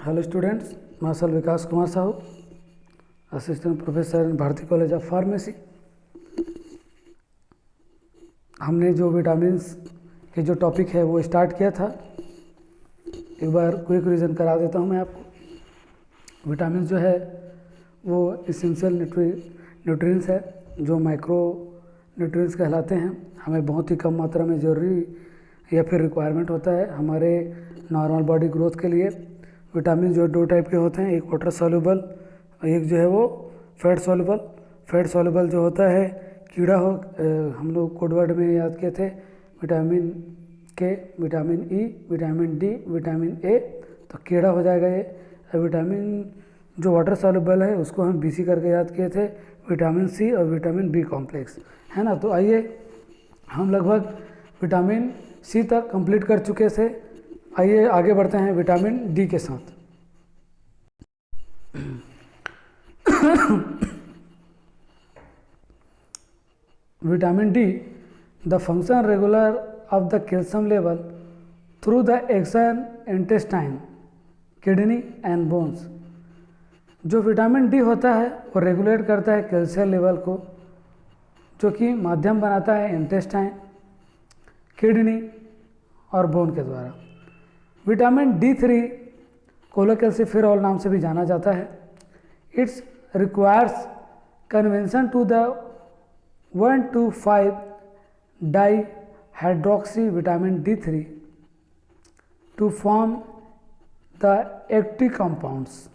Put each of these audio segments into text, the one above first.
Hello students, Marshal Vikas Kumar Sahu, assistant professor in Bharati college of pharmacy. हमने जो vitamins के जो टॉपिक है वो स्टार्ट किया था। एक बार क्विक रिवीजन करा देता हूँ मैं आपको। विटामिन जो है वो इसेंशियल न्यूट्रिएंट्स है जो माइक्रो न्यूट्रिएंट्स कहलाते हैं। हमें बहुत ही कम मात्रा में ज़रूरी या फिर रिक्वायरमेंट होता है हमारे नॉर्मल बॉडी ग्रोथ के लिए। विटामिन जो दो टाइप के होते हैं, एक वाटर सॉल्युबल और एक जो है वो फैट सॉल्युबल। फैट सॉल्युबल जो होता है कीड़ा हो, हम लोग कोड वर्ड में याद किए थे विटामिन के, vitamin E, vitamin D, vitamin A, तो कीड़ा हो जाएगा ये। विटामिन जो वाटर सॉल्युबल है उसको हम बीसी करके याद किए थे, विटामिन सी और विटामिन बी कॉम्प्लेक्स, है ना। तो आइए हम लगभग विटामिन सी तक कंप्लीट कर चुके थे। आइए आगे बढ़ते हैं विटामिन डी के साथ। Vitamin D, the function regular of the calcium level through the action intestine, kidney and bones. जो विटामिन डी होता है वो रेगुलेट करता है कैल्शियम लेवल को, जो कि माध्यम बनाता है इंटेस्टाइन, किडनी और बोन के द्वारा। विटामिन D3 कोलोकैल्सिफेरॉल नाम से भी जाना जाता है। It's requires convention to the 1,2,5 di hydroxy vitamin D3 to form the active compounds.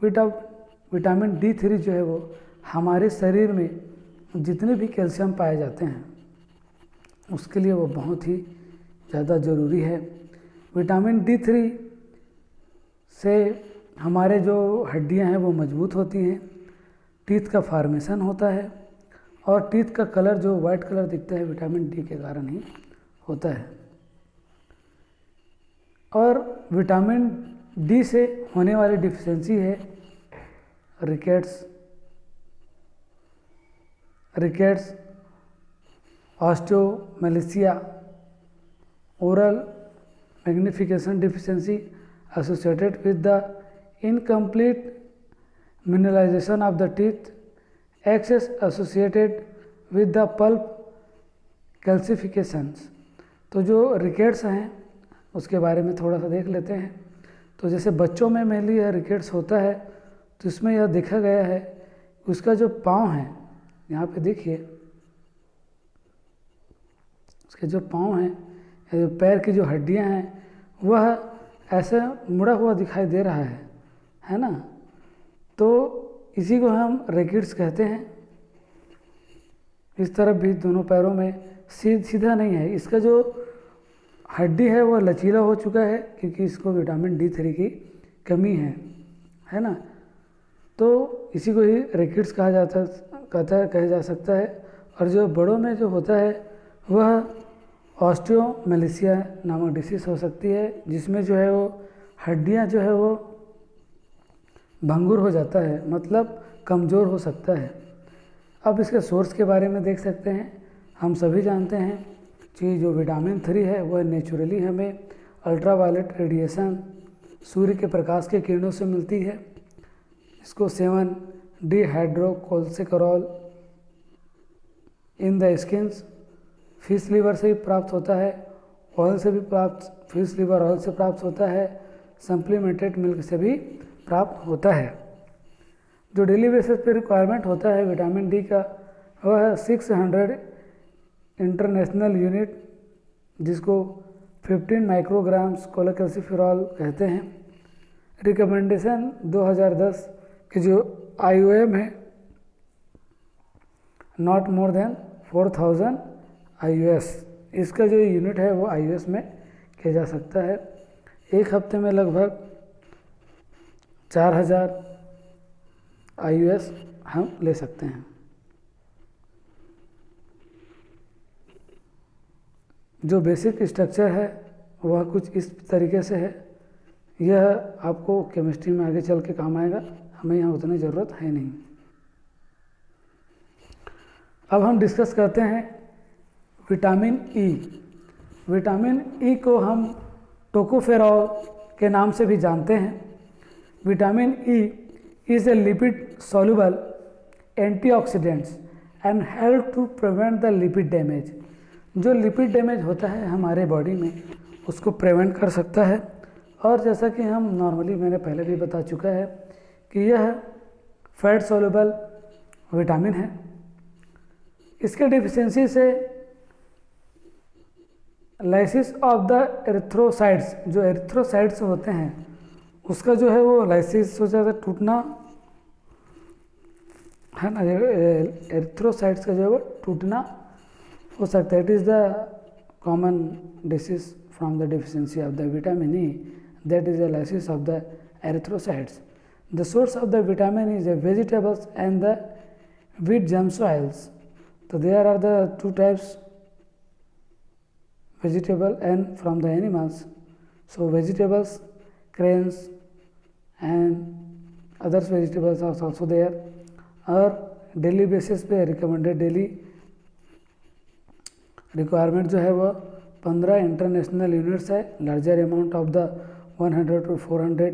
Vitamin D3 जो है वो हमारे शरीर में जितने भी कैल्शियम पाए जाते हैं उसके लिए वो बहुत ही ज़्यादा ज़रूरी है। विटामिन D3 से हमारे जो हड्डियां हैं वो मजबूत होती हैं, टीथ का फॉर्मेशन होता है और टीथ का कलर जो वाइट कलर दिखता है विटामिन डी के कारण ही होता है। और विटामिन डी से होने वाली डिफिशियंसी है rickets, osteomalacia, oral magnification deficiency associated with the incomplete mineralization of the teeth, excess associated with the pulp calcifications। तो जो रिकेट्स हैं उसके बारे में थोड़ा सा देख लेते हैं। तो जैसे बच्चों में मेनली यह रिकेट्स होता है, तो इसमें यह देखा गया है उसका जो पाँव है, यहाँ पे देखिए उसके जो पाँव हैं, पैर की जो हड्डियां हैं वह ऐसे मुड़ा हुआ दिखाई दे रहा है ना। तो इसी को हम रैकेट्स कहते हैं। इस तरफ भी दोनों पैरों में सीधा नहीं है, इसका जो हड्डी है वह लचीला हो चुका है क्योंकि इसको विटामिन D3 की कमी है ना। तो इसी को ही रैकेट्स कहा जा सकता है। और जो बड़ों में जो होता है वह ऑस्टियोमेलेसिया नामक डिसीज़ हो सकती है, जिसमें जो है वो हड्डियां जो है वो भंगुर हो जाता है, मतलब कमज़ोर हो सकता है। अब इसके सोर्स के बारे में देख सकते हैं। हम सभी जानते हैं कि जो विटामिन 3 है वह नेचुरली हमें अल्ट्रावायलेट रेडिएशन, सूर्य के प्रकाश के किरणों से मिलती है। इसको seven dehydrocholesterol in the skins, fish liver से भी प्राप्त होता है, ऑयल से भी प्राप्त, फिश लीवर ऑयल से प्राप्त होता है, सप्लीमेंटेड मिल्क से भी प्राप्त होता है। जो डेली बेसिस पे रिक्वायरमेंट होता है विटामिन डी का वह 600 इंटरनेशनल यूनिट, जिसको 15 माइक्रोग्राम्स कोलोकैल्सिफेरॉल कहते हैं। रिकमेंडेशन 2010 की जो IOM है, नॉट मोर देन 4000 IUS, इसका जो यूनिट है वो IUS में किया जा सकता है। एक हफ्ते में लगभग 4000 IUS हम ले सकते हैं। जो बेसिक स्ट्रक्चर है वह कुछ इस तरीके से है। यह आपको केमिस्ट्री में आगे चल के काम आएगा, हमें यहाँ उतनी ज़रूरत है नहीं। अब हम डिस्कस करते हैं विटामिन ई। विटामिन ई को हम टोकोफेरॉल के नाम से भी जानते हैं। Vitamin E is a lipid soluble antioxidants and help to prevent the lipid damage. जो लिपिड डैमेज होता है हमारे बॉडी में उसको प्रिवेंट कर सकता है। और जैसा कि हम नॉर्मली मैंने पहले भी बता चुका है कि यह फैट सॉल्युबल विटामिन है। इसके डिफिशिएंसी से लाइसिस ऑफ द एरिथ्रोसाइट्स, जो एरिथ्रोसाइट्स होते हैं उसका जो है वो लाइसिस हो जाता है, टूटना है ना, एरिथ्रोसाइट्स का जो है वो टूटना हो सकता है। It is the common disease from the deficiency of the vitamin E, that is the lysis of the erythrocytes. The source of the vitamin is the vegetables and the wheat germ soils. So there are the two types, vegetable and from the animals. So vegetables, grains and other vegetables are also there. और daily basis पे recommended daily requirement जो है वह 15 international units है। Larger amount of the 100 to 400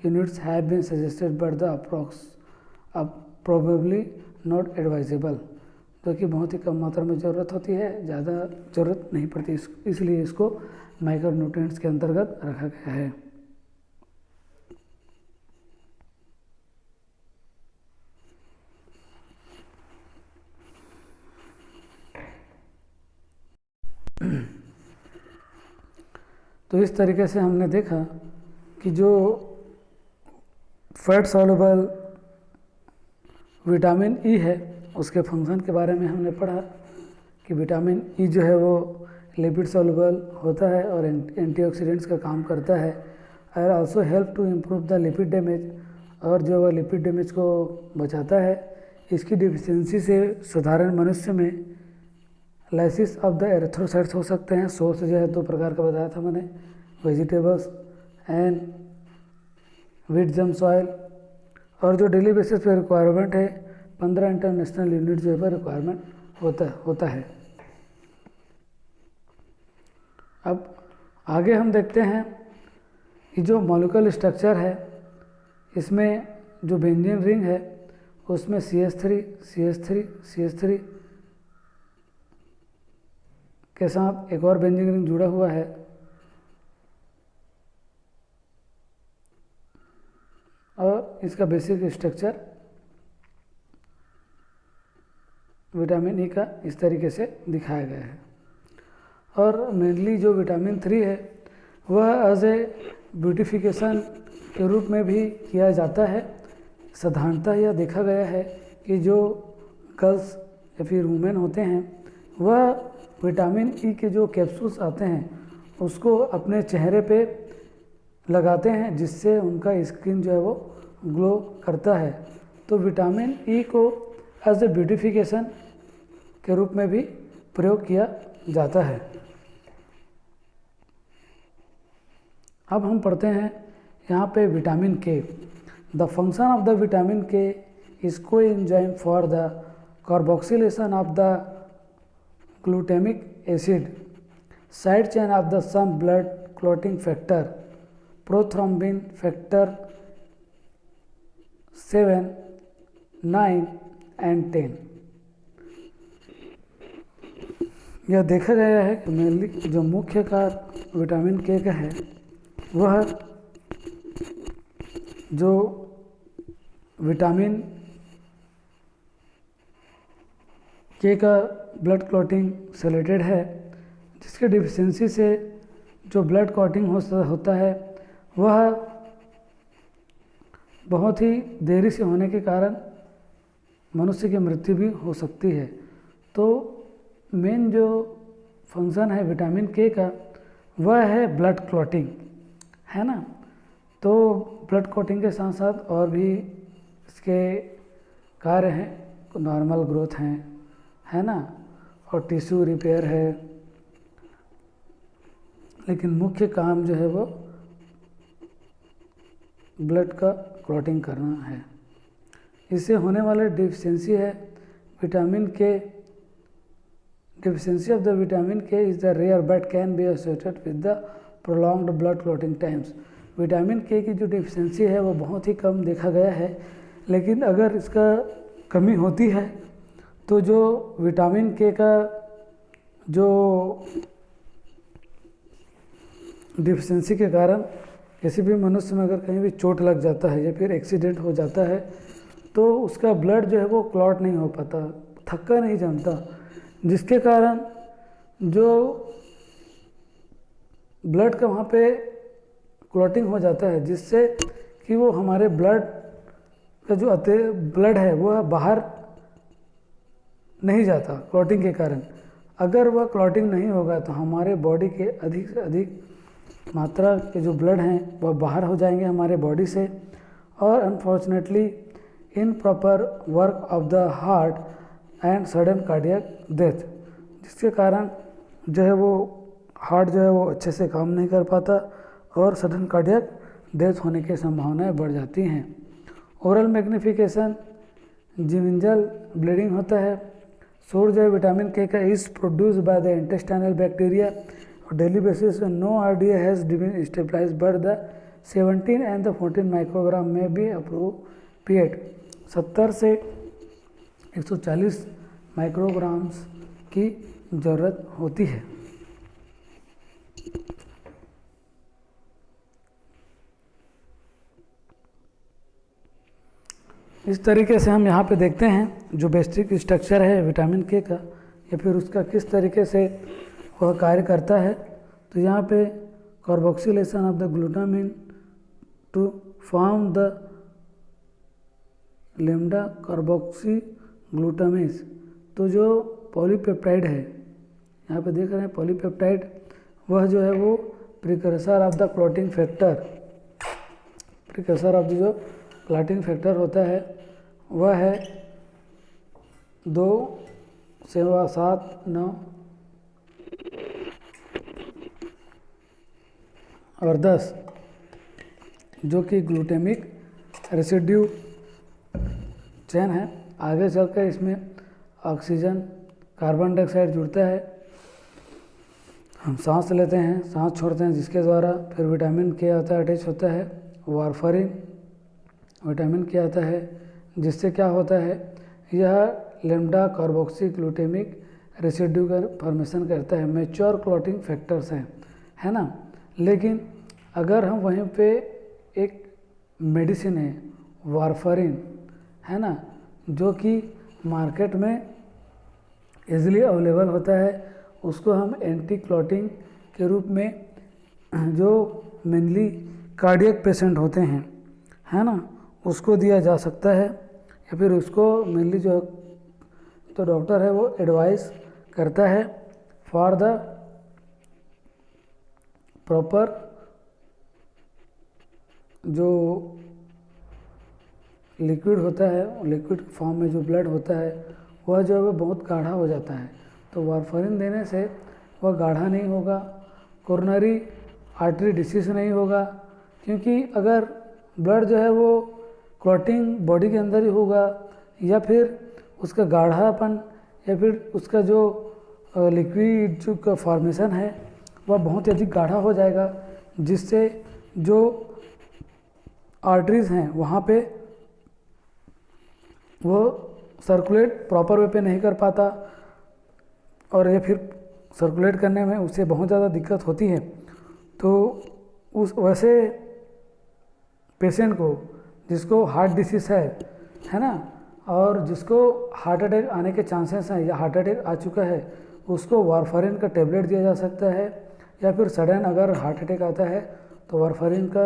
units have been suggested but the approx probably not advisable, जो कि बहुत ही कम मात्रा में ज़रूरत होती है, ज़्यादा ज़रूरत नहीं पड़ती, इसलिए इसको माइक्रो न्यूट्रिएंट्स के अंतर्गत रखा गया है। तो इस तरीके से हमने देखा कि जो फैट सॉल्युबल विटामिन ई है उसके फंक्शन के बारे में हमने पढ़ा कि विटामिन ई जो है वो लिपिड सॉल्युबल होता है और एंटीऑक्सीडेंट्स का काम करता है, और also help to improve the lipid damage, और जो वह लिपिड डैमेज को बचाता है। इसकी डिफिशिएंसी से साधारण मनुष्य में लाइसिस ऑफ द एरिथ्रोसाइट्स हो सकते हैं। सोर्स जो है दो प्रकार का बताया था मैंने, vegetables and wheat germ soil. और जो डेली बेसिस पे रिक्वायरमेंट है 15 इंटरनेशनल यूनिट जो है रिक्वायरमेंट होता है। अब आगे हम देखते हैं कि जो मॉलिक्यूलर स्ट्रक्चर है इसमें जो बेंजीन रिंग है उसमें CH3 के साथ एक और बेंजीन रिंग जुड़ा हुआ है, और इसका बेसिक स्ट्रक्चर विटामिन ई का इस तरीके से दिखाया गया है। और मेनली जो विटामिन 3 है वह एज ए ब्यूटिफिकेशन के रूप में भी किया जाता है। साधारणतः यह देखा गया है कि जो गर्ल्स या फिर वुमेन होते हैं वह विटामिन ई के जो कैप्सूल्स आते हैं उसको अपने चेहरे पे लगाते हैं, जिससे उनका स्किन जो है वो ग्लो करता है। तो विटामिन ई को एज ए ब्यूटिफिकेशन के रूप में भी प्रयोग किया जाता है। अब हम पढ़ते हैं यहाँ पे vitamin K. The function of the vitamin K is coenzyme for the carboxylation of the glutamic acid, side chain of the some blood clotting factor, prothrombin factor 7, 9 and 10। यह देखा गया है कि मेनली जो मुख्य कार्य विटामिन के का है वह जो विटामिन के का ब्लड क्लॉटिंग से रिलेटेड है, जिसके डिफिशिएंसी से जो ब्लड क्लॉटिंग होता है वह बहुत ही देरी से होने के कारण मनुष्य की मृत्यु भी हो सकती है। तो मेन जो फंक्शन है विटामिन के का वह है ब्लड क्लॉटिंग, है ना। तो ब्लड क्लॉटिंग के साथ साथ और भी इसके कार्य हैं, नॉर्मल ग्रोथ हैं, है ना, और टिश्यू रिपेयर है, लेकिन मुख्य काम जो है वो ब्लड का क्लॉटिंग करना है। इससे होने वाले डिफिशिएंसी है विटामिन के। Deficiency of the vitamin K is the rare but can be associated with the prolonged blood clotting times. Vitamin के की जो डिफिशेंसी है वो बहुत ही कम देखा गया है, लेकिन अगर इसका कमी होती है तो जो विटामिन के का जो डिफिशेंसी के कारण किसी भी मनुष्य में अगर कहीं भी चोट लग जाता है या फिर एक्सीडेंट हो जाता है तो उसका ब्लड जो है वो क्लॉट नहीं हो पाता, थक्का नहीं जमता, जिसके कारण जो ब्लड का वहाँ पे क्लॉटिंग हो जाता है, जिससे कि वो हमारे ब्लड का जो ब्लड है वह बाहर नहीं जाता क्लॉटिंग के कारण। अगर वह क्लॉटिंग नहीं होगा तो हमारे बॉडी के अधिक से अधिक मात्रा के जो ब्लड हैं वह बाहर हो जाएंगे हमारे बॉडी से, और unfortunately in proper work of the heart and sudden cardiac death, जिसके कारण जो है वो हार्ट जो है वो अच्छे से काम नहीं कर पाता और सडन कार्डियक डेथ होने की संभावनाएं बढ़ जाती हैं। ओरल मैग्नीफिकेशन, जिंजल ब्लीडिंग होता है। सोर्स जो है विटामिन के का is produce by the intestinal bacteria daily basis. No RDA has been stabilised but the 17 and the 14 microgram में भी अप्रोप्रिएट। 70 से 140 माइक्रोग्राम्स की ज़रूरत होती है। इस तरीके से हम यहाँ पे देखते हैं जो बेसिक स्ट्रक्चर है विटामिन के का या फिर उसका किस तरीके से वह कार्य करता है। तो यहाँ पे carboxylation of the glutamine to form the lambda carboxy glutamase. तो जो पॉलीपेप्टाइड है, यहाँ पे देख रहे हैं पॉलीपेप्टाइड, वह जो है वो precursor of the clotting factor, precursor of the जो क्लॉटिंग फैक्टर होता है वह है 2, 6, 7, 9 और 10, जो कि ग्लूटामिक रेसिड्यू चेन है। आगे चलकर इसमें ऑक्सीजन, कार्बन डाइऑक्साइड जुड़ता है, हम सांस लेते हैं, सांस छोड़ते हैं, जिसके द्वारा फिर विटामिन के आता है, अटैच होता है। वारफरिन विटामिन के आता है, जिससे क्या होता है, यह लैम्डा कार्बोक्सी ग्लूटामिक रेसिड्यू का फॉर्मेशन करता है। मैच्योर क्लॉटिंग फैक्टर्स हैं, है ना। लेकिन अगर हम वहीं पे एक मेडिसिन है वारफरिन, है ना, जो कि मार्केट में इजीली अवेलेबल होता है, उसको हम एंटी क्लॉटिंग के रूप में जो मेनली कार्डियक पेशेंट होते हैं, है ना, उसको दिया जा सकता है। या फिर उसको मेनली जो तो डॉक्टर है वो एडवाइस करता है फॉर द प्रॉपर जो लिक्विड होता है, लिक्विड फॉर्म में जो ब्लड होता है वह जो है वो बहुत गाढ़ा हो जाता है। तो वारफरिन देने से वह गाढ़ा नहीं होगा, कोरोनरी आर्टरी डिसीज नहीं होगा, क्योंकि अगर ब्लड जो है वो क्लॉटिंग बॉडी के अंदर ही होगा या फिर उसका गाढ़ापन या फिर उसका जो लिक्विड जो का फॉर्मेशन है वह बहुत ही अधिक गाढ़ा हो जाएगा, जिससे जो आर्टरीज हैं वहाँ पे वो सर्कुलेट प्रॉपर वे पे नहीं कर पाता और या फिर सर्कुलेट करने में उसे बहुत ज़्यादा दिक्कत होती है। तो उस वैसे पेशेंट को जिसको हार्ट डिसीज़ है ना, और जिसको हार्ट अटैक आने के चांसेस हैं या हार्ट अटैक आ चुका है, उसको वारफरिन का टेबलेट दिया जा सकता है। या फिर सडन अगर हार्ट अटैक आता है तो वारफरिन का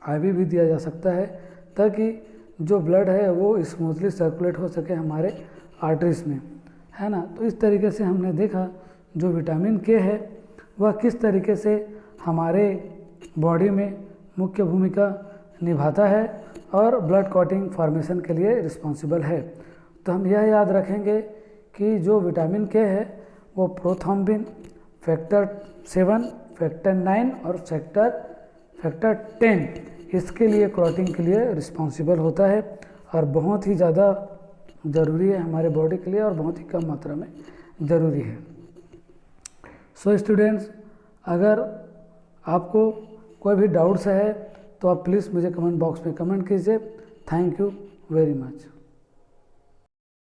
IV भी दिया जा सकता है, ताकि जो ब्लड है वो स्मूथली सर्कुलेट हो सके हमारे आर्टरीज में, है ना। तो इस तरीके से हमने देखा जो विटामिन के है वह किस तरीके से हमारे बॉडी में मुख्य भूमिका निभाता है और ब्लड क्लॉटिंग फॉर्मेशन के लिए रिस्पॉन्सिबल है। तो हम यह याद रखेंगे कि जो विटामिन के है वो प्रोथ्रोम्बिन, फैक्टर 7, फैक्टर 9 और फैक्टर 10 इसके लिए क्लॉटिंग के लिए रिस्पॉन्सिबल होता है और बहुत ही ज़्यादा ज़रूरी है हमारे बॉडी के लिए और बहुत ही कम मात्रा में ज़रूरी है। सो स्टूडेंट्स, अगर आपको कोई भी डाउट्स है तो आप प्लीज़ मुझे कमेंट बॉक्स में कमेंट कीजिए। Thank you very much.